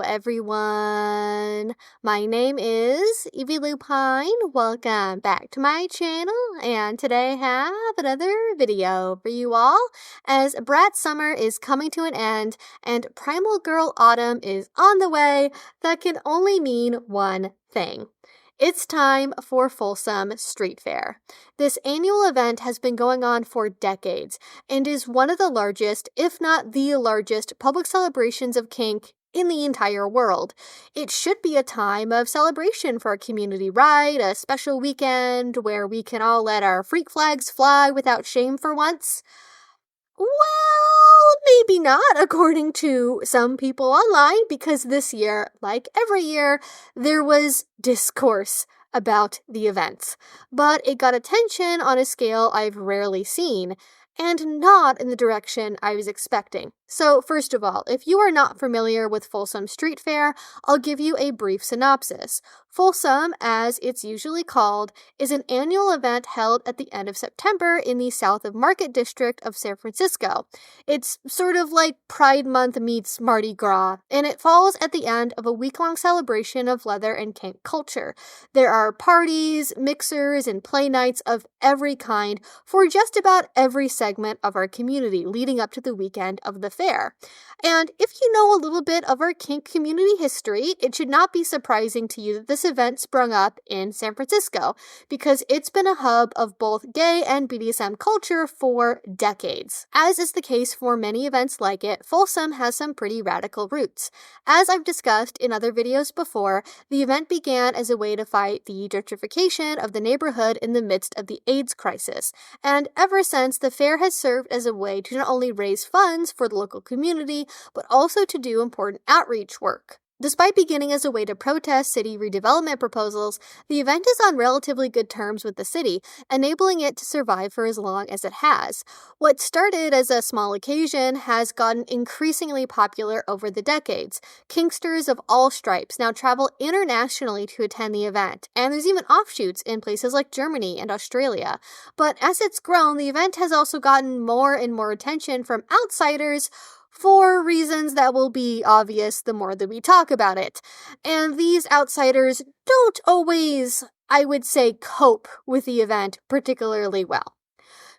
everyone. My name is Evie Lupine. Welcome back to my channel, and today I have another video for you all as Brat Summer is coming to an end and Primal Girl Autumn is on the way. That can only mean one thing. It's time for Folsom Street Fair. This annual event has been going on for decades and is one of the largest, if not the largest, public celebrations of kink in the entire world. It should be a time of celebration for our community, right? A special weekend where we can all let our freak flags fly without shame for once. Well, maybe not, according to some people online, because this year, like every year, there was discourse about the events. But it got attention on a scale I've rarely seen, and not in the direction I was expecting. So, first of all, if you are not familiar with Folsom Street Fair, I'll give you a brief synopsis. Folsom, as it's usually called, is an annual event held at the end of September in the South of Market District of San Francisco. It's sort of like Pride Month meets Mardi Gras, and it falls at the end of a week-long celebration of leather and kink culture. There are parties, mixers, and play nights of every kind for just about every segment of our community leading up to the weekend of the fair. And if you know a little bit of our kink community history, it should not be surprising to you that this event sprung up in San Francisco, because it's been a hub of both gay and BDSM culture for decades. As is the case for many events like it, Folsom has some pretty radical roots. As I've discussed in other videos before, the event began as a way to fight the gentrification of the neighborhood in the midst of the AIDS crisis, and ever since, the fair has served as a way to not only raise funds for the local community, but also to do important outreach work. Despite beginning as a way to protest city redevelopment proposals, the event is on relatively good terms with the city, enabling it to survive for as long as it has. What started as a small occasion has gotten increasingly popular over the decades. Kinksters of all stripes now travel internationally to attend the event, and there's even offshoots in places like Germany and Australia. But as it's grown, the event has also gotten more and more attention from outsiders for reasons that will be obvious the more that we talk about it. And these outsiders don't always, I would say, cope with the event particularly well.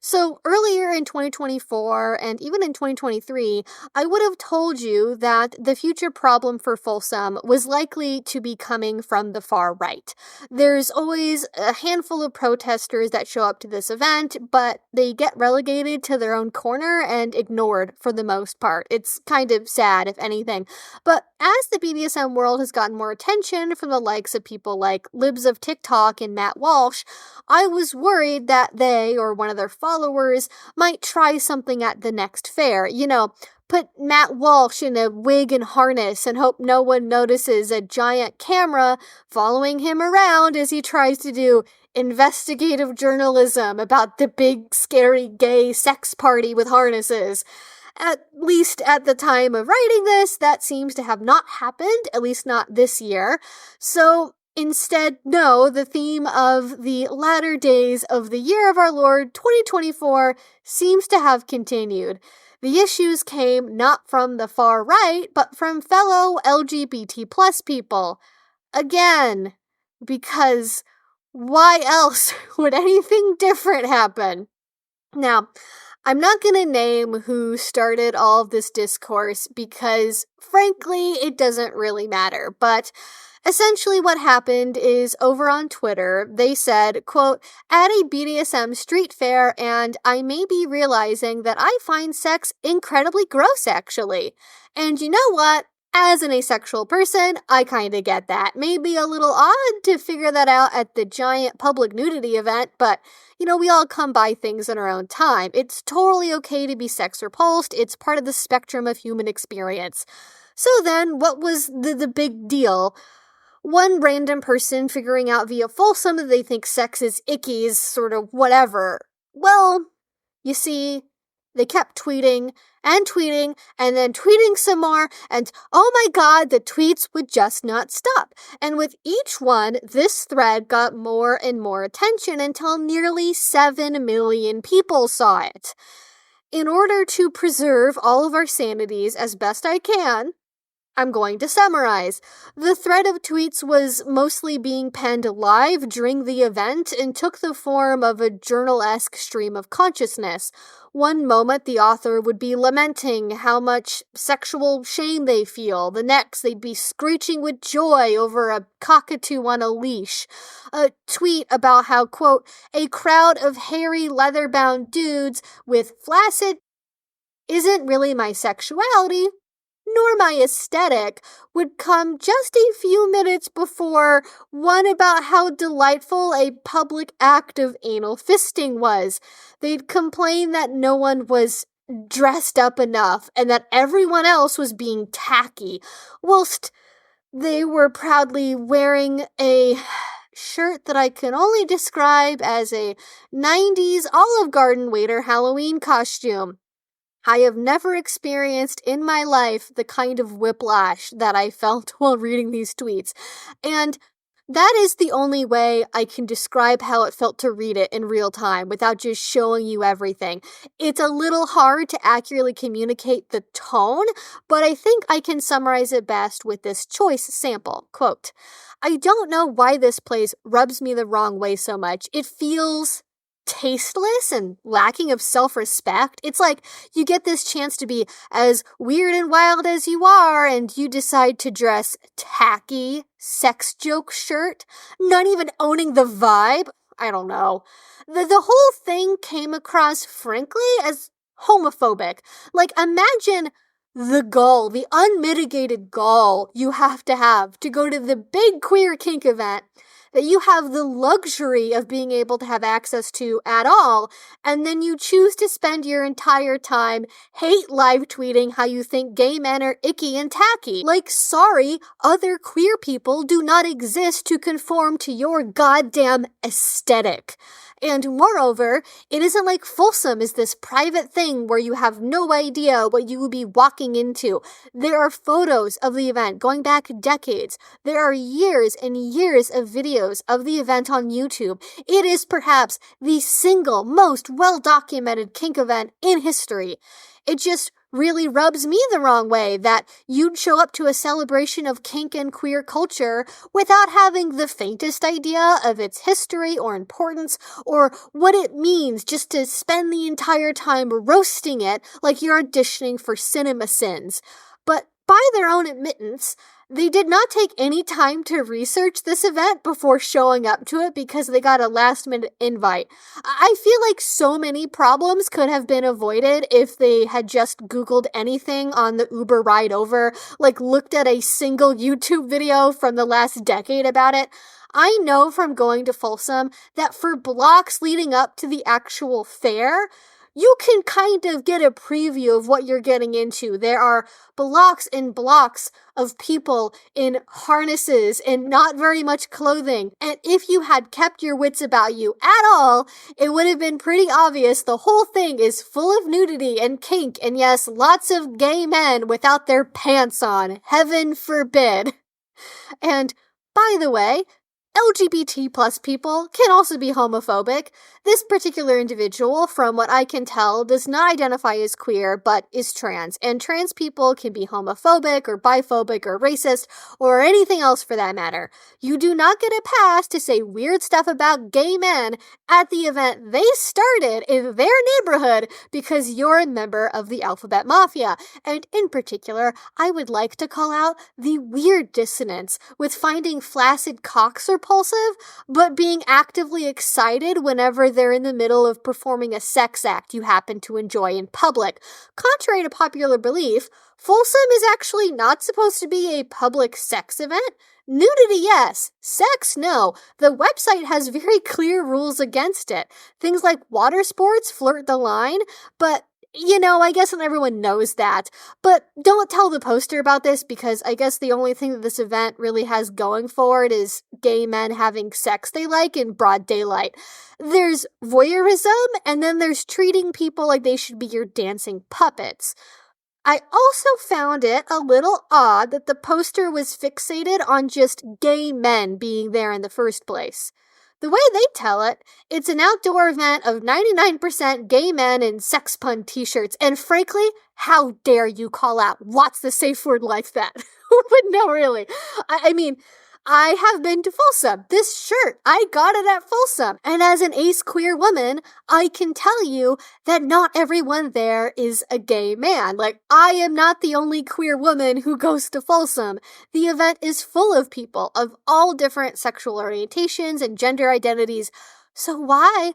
So earlier in 2024 and even in 2023, I would have told you that the future problem for Folsom was likely to be coming from the far right. There's always a handful of protesters that show up to this event, but they get relegated to their own corner and ignored for the most part. It's kind of sad, if anything. But as the BDSM world has gotten more attention from the likes of people like Libs of TikTok and Matt Walsh, I was worried that they, or one of their followers, might try something at the next fair. You know, put Matt Walsh in a wig and harness and hope no one notices a giant camera following him around as he tries to do investigative journalism about the big, scary gay sex party with harnesses. At least at the time of writing this, that seems to have not happened, at least not this year. So instead, no, the theme of the latter days of the year of our Lord 2024 seems to have continued. The issues came not from the far right, but from fellow LGBT plus people. Again, because why else would anything different happen? Now, I'm not going to name who started all of this discourse because, frankly, it doesn't really matter, but essentially what happened is over on Twitter, they said, quote, "At a BDSM street fair, and I may be realizing that I find sex incredibly gross, actually. And you know what? As an asexual person, I kinda get that. Maybe a little odd to figure that out at the giant public nudity event, but, you know, we all come by things in our own time. It's totally okay to be sex repulsed. It's part of the spectrum of human experience." So then, what was the big deal? One random person figuring out via Folsom that they think sex is icky is sort of whatever. Well, you see, they kept tweeting and tweeting and then tweeting some more, and oh my god, the tweets would just not stop. And with each one, this thread got more and more attention until nearly 7 million people saw it. In order to preserve all of our sanities as best I can, I'm going to summarize. The thread of tweets was mostly being penned live during the event and took the form of a journal-esque stream of consciousness. One moment, the author would be lamenting how much sexual shame they feel. The next, they'd be screeching with joy over a cockatoo on a leash. A tweet about how, quote, a crowd of hairy leather-bound dudes with flaccid isn't really my sexuality, nor my aesthetic, would come just a few minutes before one about how delightful a public act of anal fisting was. They'd complain that no one was dressed up enough and that everyone else was being tacky, whilst they were proudly wearing a shirt that I can only describe as a 90s Olive Garden waiter Halloween costume. I have never experienced in my life the kind of whiplash that I felt while reading these tweets. And that is the only way I can describe how it felt to read it in real time without just showing you everything. It's a little hard to accurately communicate the tone, but I think I can summarize it best with this choice sample. Quote, I don't know why this place rubs me the wrong way so much. It feels tasteless and lacking of self-respect. It's like you get this chance to be as weird and wild as you are, and you decide to dress tacky, sex joke shirt, not even owning the vibe. I don't know. The whole thing came across, frankly, as homophobic. Like, imagine the gall, the unmitigated gall you have to go to the big queer kink event that you have the luxury of being able to have access to at all, and then you choose to spend your entire time hate live tweeting how you think gay men are icky and tacky. Like, sorry, other queer people do not exist to conform to your goddamn aesthetic. And moreover, it isn't like Folsom is this private thing where you have no idea what you will be walking into. There are photos of the event going back decades. There are years and years of videos of the event on YouTube. It is perhaps the single most well-documented kink event in history. It just really rubs me the wrong way that you'd show up to a celebration of kink and queer culture without having the faintest idea of its history or importance or what it means, just to spend the entire time roasting it like you're auditioning for Cinema Sins. But by their own admittance, they did not take any time to research this event before showing up to it because they got a last-minute invite. I feel like so many problems could have been avoided if they had just Googled anything on the Uber ride over, like looked at a single YouTube video from the last decade about it. I know from going to Folsom that for blocks leading up to the actual fair, you can kind of get a preview of what you're getting into. There are blocks and blocks of people in harnesses and not very much clothing. And if you had kept your wits about you at all, it would have been pretty obvious the whole thing is full of nudity and kink, and yes, lots of gay men without their pants on. Heaven forbid. And by the way, LGBT plus people can also be homophobic. This particular individual, from what I can tell, does not identify as queer, but is trans. And trans people can be homophobic or biphobic or racist or anything else for that matter. You do not get a pass to say weird stuff about gay men at the event they started in their neighborhood because you're a member of the Alphabet Mafia. And in particular, I would like to call out the weird dissonance with finding flaccid cocks repulsive, but being actively excited whenever they're in the middle of performing a sex act you happen to enjoy in public. Contrary to popular belief, Folsom is actually not supposed to be a public sex event. Nudity, yes. Sex, no. The website has very clear rules against it. Things like water sports flirt the line, but I guess not everyone knows that. But don't tell the poster about this because I guess the only thing that this event really has going for it is gay men having sex they like in broad daylight. There's voyeurism, and then there's treating people like they should be your dancing puppets. I also found it a little odd that the poster was fixated on just gay men being there in the first place. The way they tell it, it's an outdoor event of 99% gay men in sex pun t-shirts, and frankly, how dare you call out "what's the safe word" like that? Who But no, really. I mean, I have been to Folsom. This shirt, I got it at Folsom. And as an ace queer woman, I can tell you that not everyone there is a gay man. Like, I am not the only queer woman who goes to Folsom. The event is full of people of all different sexual orientations and gender identities. So why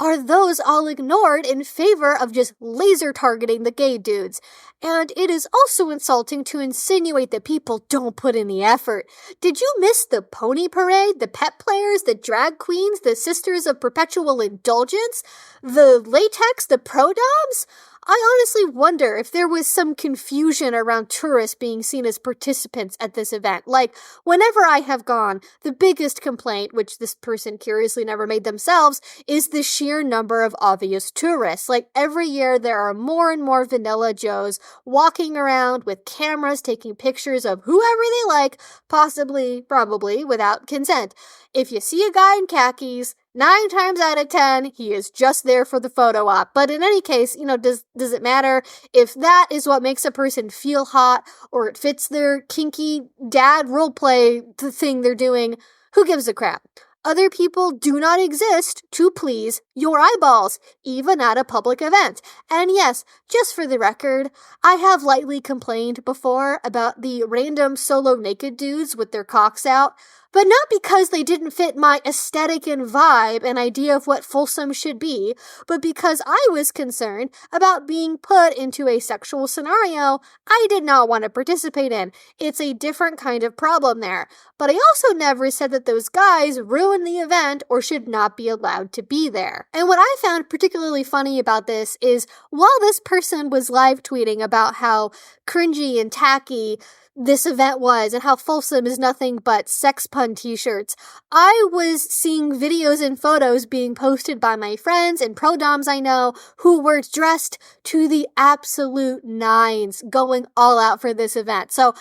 are those all ignored in favor of just laser targeting the gay dudes? And it is also insulting to insinuate that people don't put in the effort. Did you miss the pony parade, the pet players, the drag queens, the sisters of perpetual indulgence, the latex, the pro-doms? I honestly wonder if there was some confusion around tourists being seen as participants at this event. Like, whenever I have gone, the biggest complaint, which this person curiously never made themselves, is the sheer number of obvious tourists. Like, every year there are more and more vanilla Joes walking around with cameras taking pictures of whoever they like, possibly, probably, without consent. If you see a guy in khakis, 9 times out of 10, he is just there for the photo op. But in any case, does it matter if that is what makes a person feel hot or it fits their kinky dad roleplay thing they're doing? Who gives a crap? Other people do not exist to please your eyeballs, even at a public event. And yes, just for the record, I have lightly complained before about the random solo naked dudes with their cocks out, but not because they didn't fit my aesthetic and vibe and idea of what Folsom should be, but because I was concerned about being put into a sexual scenario I did not want to participate in. It's a different kind of problem there. But I also never said that those guys ruined the event or should not be allowed to be there. And what I found particularly funny about this is, while this person was live tweeting about how cringy and tacky this event was and how Folsom is nothing but sex pun t-shirts, I was seeing videos and photos being posted by my friends and pro-doms I know who were dressed to the absolute nines, going all out for this event. So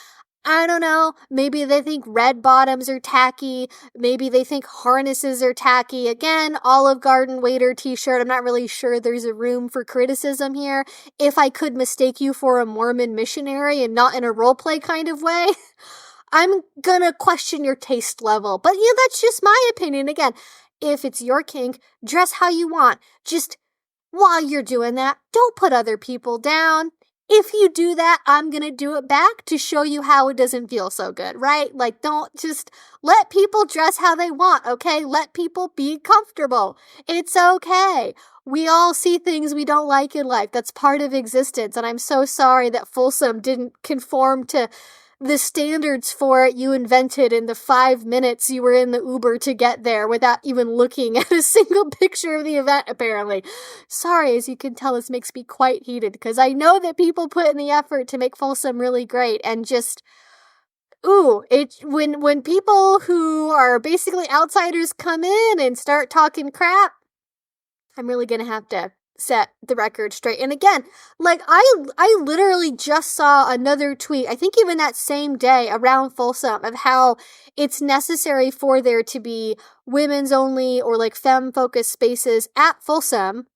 I don't know, maybe they think red bottoms are tacky, maybe they think harnesses are tacky. Again, Olive Garden waiter t-shirt, I'm not really sure there's a room for criticism here. If I could mistake you for a Mormon missionary and not in a roleplay kind of way, I'm gonna question your taste level. But yeah, that's just my opinion. Again, if it's your kink, dress how you want. Just while you're doing that, don't put other people down. If you do that, I'm gonna do it back to show you how it doesn't feel so good, right? Like, don't just let people dress how they want, okay? Let people be comfortable. It's okay. We all see things we don't like in life. That's part of existence, and I'm so sorry that Folsom didn't conform to the standards for it you invented in the 5 minutes you were in the Uber to get there without even looking at a single picture of the event, apparently. Sorry, as you can tell, this makes me quite heated, because I know that people put in the effort to make Folsom really great, and just, when people who are basically outsiders come in and start talking crap, I'm really gonna have to set the record straight. And again, like, I literally just saw another tweet, I think even that same day around Folsom, of how it's necessary for there to be women's only or like femme-focused spaces at Folsom.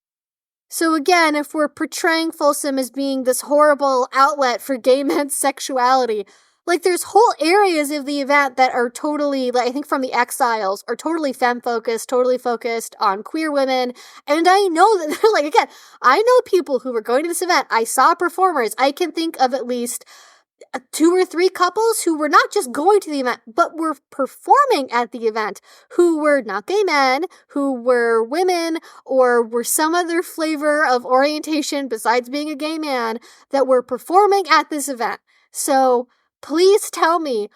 So again, if we're portraying Folsom as being this horrible outlet for gay men's sexuality, like, there's whole areas of the event that are totally, like, I think from the Exiles, are totally femme-focused, totally focused on queer women. And I know that, like, again, I know people who were going to this event. I saw performers. I can think of at least 2 or 3 couples who were not just going to the event, but were performing at the event, who were not gay men, who were women, or were some other flavor of orientation besides being a gay man, that were performing at this event. So please tell me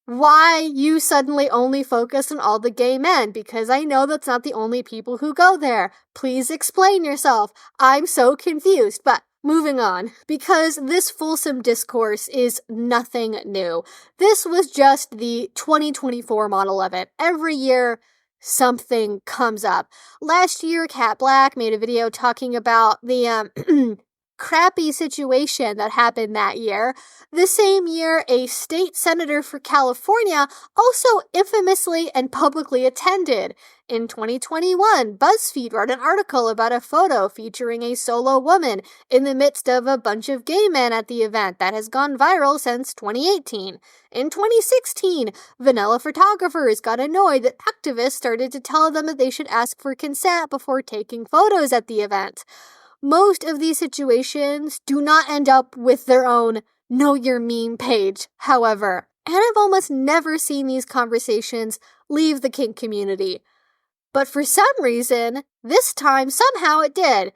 why you suddenly only focus on all the gay men, because I know that's not the only people who go there. Please explain yourself. I'm so confused, but moving on, because this Folsom discourse is nothing new. This was just the 2024 model of it. Every year, something comes up. Last year, Kat Black made a video talking about the crappy situation that happened that year. The same year, a state senator for California also infamously and publicly attended. In 2021, BuzzFeed wrote an article about a photo featuring a solo woman in the midst of a bunch of gay men at the event that has gone viral since 2018. In 2016, vanilla photographers got annoyed that activists started to tell them that they should ask for consent before taking photos at the event. Most of these situations do not end up with their own Know Your Meme page, however, and I've almost never seen these conversations leave the kink community. But for some reason, this time somehow it did.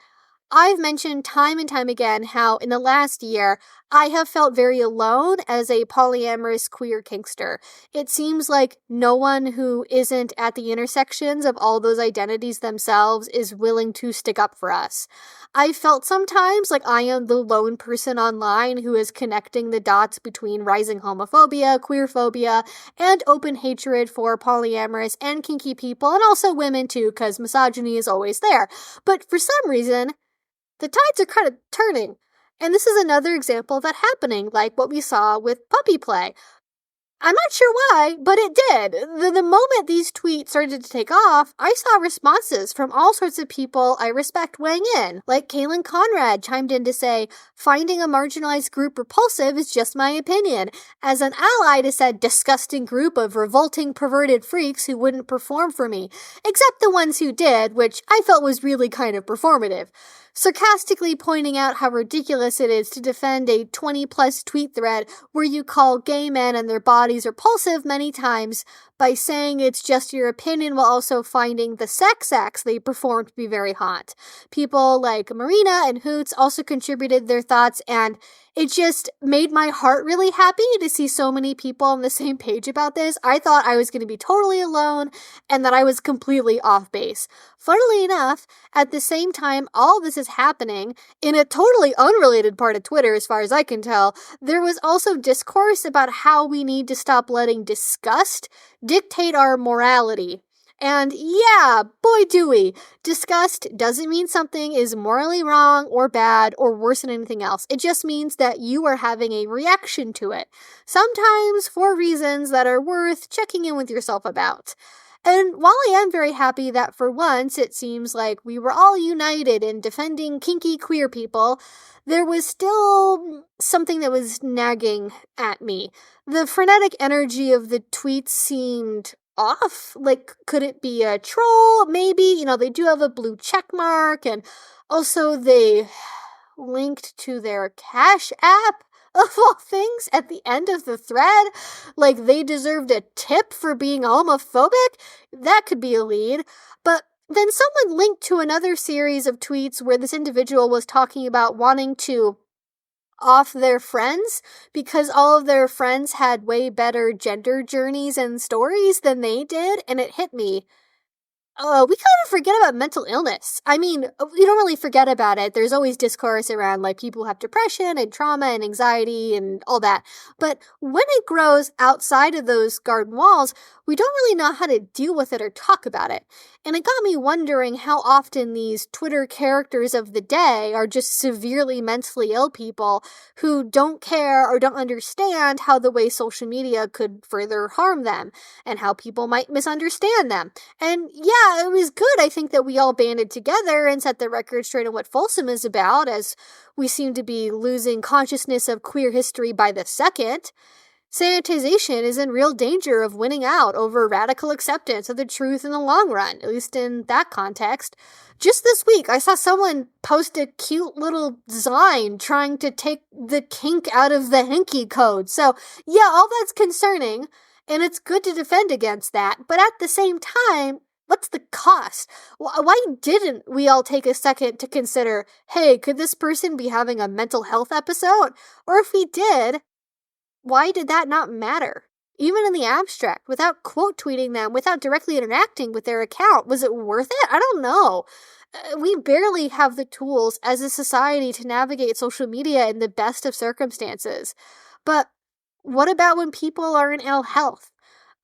I've mentioned time and time again how in the last year, I have felt very alone as a polyamorous queer kinkster. It seems like no one who isn't at the intersections of all those identities themselves is willing to stick up for us. I felt sometimes like I am the lone person online who is connecting the dots between rising homophobia, queerphobia, and open hatred for polyamorous and kinky people, and also women too, because misogyny is always there. But for some reason, the tides are kind of turning. And this is another example of that happening, like what we saw with puppy play. I'm not sure why, but it did. The moment these tweets started to take off, I saw responses from all sorts of people I respect weighing in. Like Kaylin Conrad chimed in to say, finding a marginalized group repulsive is just my opinion. As an ally to said disgusting group of revolting, perverted freaks who wouldn't perform for me. Except the ones who did, which I felt was really kind of performative. Sarcastically pointing out how ridiculous it is to defend a 20-plus tweet thread where you call gay men and their bodies repulsive many times by saying it's just your opinion while also finding the sex acts they performed to be very hot. People like Marina and Hoots also contributed their thoughts, and it just made my heart really happy to see so many people on the same page about this. I thought I was going to be totally alone and that I was completely off base. Funnily enough, at the same time all this is happening, in a totally unrelated part of Twitter as far as I can tell, there was also discourse about how we need to stop letting disgust dictate our morality. And yeah, boy do we. Disgust doesn't mean something is morally wrong or bad or worse than anything else. It just means that you are having a reaction to it. Sometimes for reasons that are worth checking in with yourself about. And while I am very happy that for once it seems like we were all united in defending kinky queer people, there was still something that was nagging at me. The frenetic energy of the tweets seemed off. Like, could it be a troll? Maybe. You know, they do have a blue check mark, and also they linked to their cashapp, of all things, at the end of the thread. Like, they deserved a tip for being homophobic? That could be a lead. But then someone linked to another series of tweets where this individual was talking about wanting to off their friends because all of their friends had way better gender journeys and stories than they did, and it hit me. We kind of forget about mental illness. I mean, we don't really forget about it. There's always discourse around, like, people who have depression and trauma and anxiety and all that. But when it grows outside of those garden walls, we don't really know how to deal with it or talk about it. And it got me wondering how often these Twitter characters of the day are just severely mentally ill people who don't care or don't understand how the way social media could further harm them and how people might misunderstand them. And yeah, it was good, I think, that we all banded together and set the record straight on what Folsom is about, as we seem to be losing consciousness of queer history by the second. Sanitization is in real danger of winning out over radical acceptance of the truth in the long run, at least in that context. Just this week, I saw someone post a cute little design trying to take the kink out of the hinky code. So yeah, all that's concerning, and it's good to defend against that, but at the same time, what's the cost? Why didn't we all take a second to consider, hey, could this person be having a mental health episode? Or if we did, why did that not matter? Even in the abstract, without quote tweeting them, without directly interacting with their account, was it worth it? I don't know. We barely have the tools as a society to navigate social media in the best of circumstances. But what about when people are in ill health?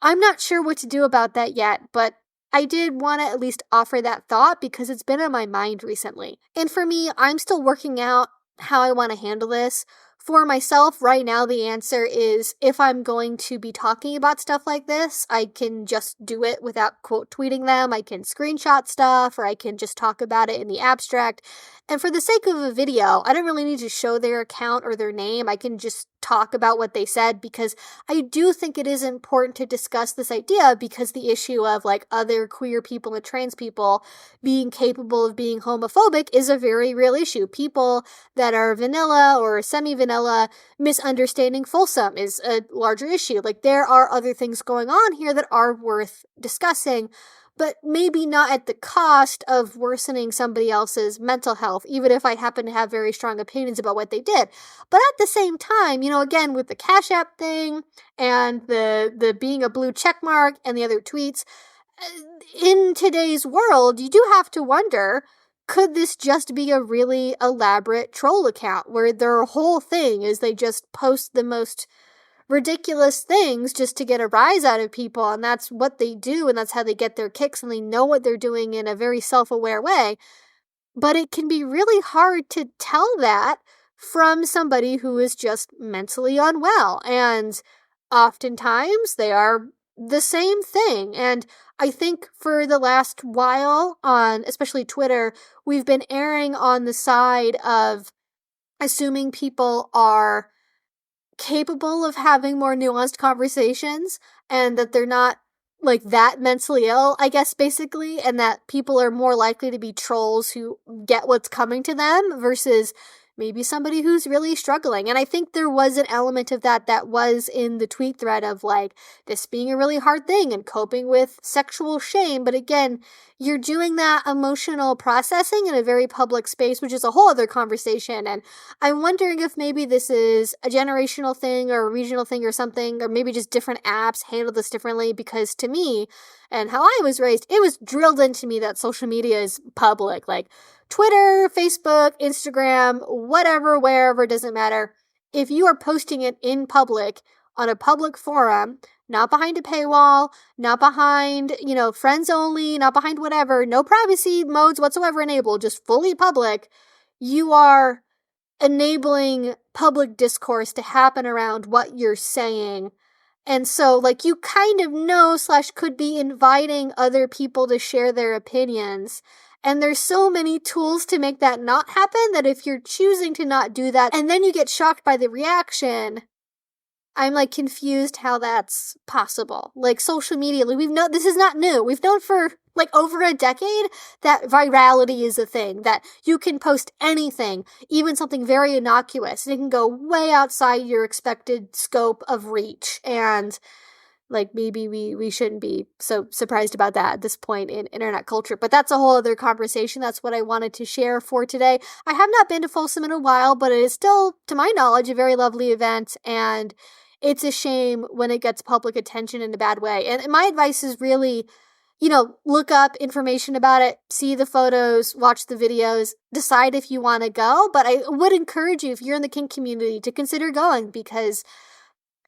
I'm not sure what to do about that yet, but I did want to at least offer that thought because it's been on my mind recently. And for me, I'm still working out how I want to handle this. For myself, right now, the answer is if I'm going to be talking about stuff like this, I can just do it without quote tweeting them. I can screenshot stuff, or I can just talk about it in the abstract. And for the sake of a video, I don't really need to show their account or their name. I can just talk about what they said, because I do think it is important to discuss this idea, because the issue of like other queer people and trans people being capable of being homophobic is a very real issue. People that are vanilla or semi-vanilla misunderstanding Folsom is a larger issue. Like, there are other things going on here that are worth discussing, but maybe not at the cost of worsening somebody else's mental health, even if I happen to have very strong opinions about what they did. But at the same time, again, with the cashapp thing and the being a blue checkmark and the other tweets, in today's world, you do have to wonder, could this just be a really elaborate troll account where their whole thing is they just post the most ridiculous things just to get a rise out of people, and that's what they do, and that's how they get their kicks, and they know what they're doing in a very self-aware way. But it can be really hard to tell that from somebody who is just mentally unwell, and oftentimes they are the same thing. And I think for the last while on especially Twitter, we've been erring on the side of assuming people are capable of having more nuanced conversations, and that they're not like that mentally ill, I guess, basically, and that people are more likely to be trolls who get what's coming to them versus maybe somebody who's really struggling. And I think there was an element of that was in the tweet thread of like this being a really hard thing and coping with sexual shame. But again, you're doing that emotional processing in a very public space, which is a whole other conversation. And I'm wondering if maybe this is a generational thing or a regional thing or something, or maybe just different apps handle this differently, because to me, and how I was raised, it was drilled into me that social media is public. Like, Twitter, Facebook, Instagram, whatever, wherever, doesn't matter. If you are posting it in public, on a public forum, not behind a paywall, not behind, friends only, not behind whatever, no privacy modes whatsoever enabled, just fully public, you are enabling public discourse to happen around what you're saying. And so, like, you kind of know / could be inviting other people to share their opinions. And there's so many tools to make that not happen, that if you're choosing to not do that and then you get shocked by the reaction, I'm like confused how that's possible. Like, social media, like, this is not new. We've known for like over a decade that virality is a thing, that you can post anything, even something very innocuous, and it can go way outside your expected scope of reach. And like, maybe we shouldn't be so surprised about that at this point in internet culture. But that's a whole other conversation. That's what I wanted to share for today. I have not been to Folsom in a while, but it is still, to my knowledge, a very lovely event. And it's a shame when it gets public attention in a bad way. And my advice is really, look up information about it, see the photos, watch the videos, decide if you want to go. But I would encourage you, if you're in the kink community, to consider going, because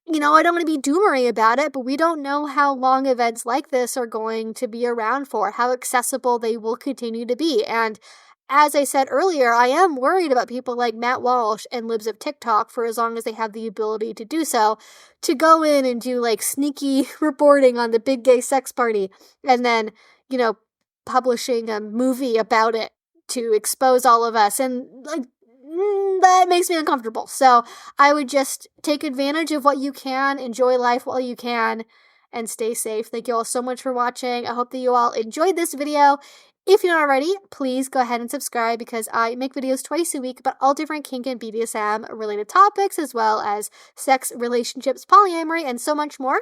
I don't want to be doomery about it, but we don't know how long events like this are going to be around for, how accessible they will continue to be. And as I said earlier, I am worried about people like Matt Walsh and Libs of TikTok, for as long as they have the ability to do so, to go in and do like sneaky reporting on the big gay sex party, and then, publishing a movie about it to expose all of us. And like, that makes me uncomfortable. So I would just take advantage of what you can, enjoy life while you can, and stay safe. Thank you all so much for watching. I hope that you all enjoyed this video. If you're not already, please go ahead and subscribe, because I make videos twice a week about all different kink and BDSM related topics, as well as sex, relationships, polyamory, and so much more.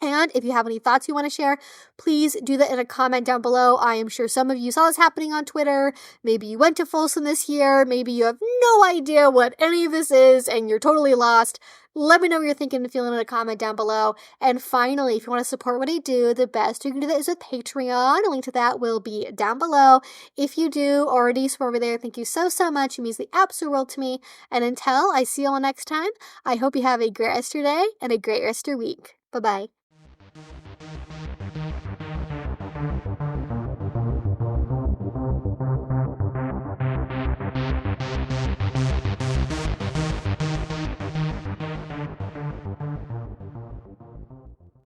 And if you have any thoughts you want to share, please do that in a comment down below. I am sure some of you saw this happening on Twitter. Maybe you went to Folsom this year. Maybe you have no idea what any of this is and you're totally lost. Let me know what you're thinking and feeling in a comment down below. And finally, if you want to support what I do, the best you can do that is with Patreon. A link to that will be down below. If you do already support over there, thank you so, so much. It means the absolute world to me. And until I see you all next time, I hope you have a great rest of your day and a great rest of your week. Bye-bye.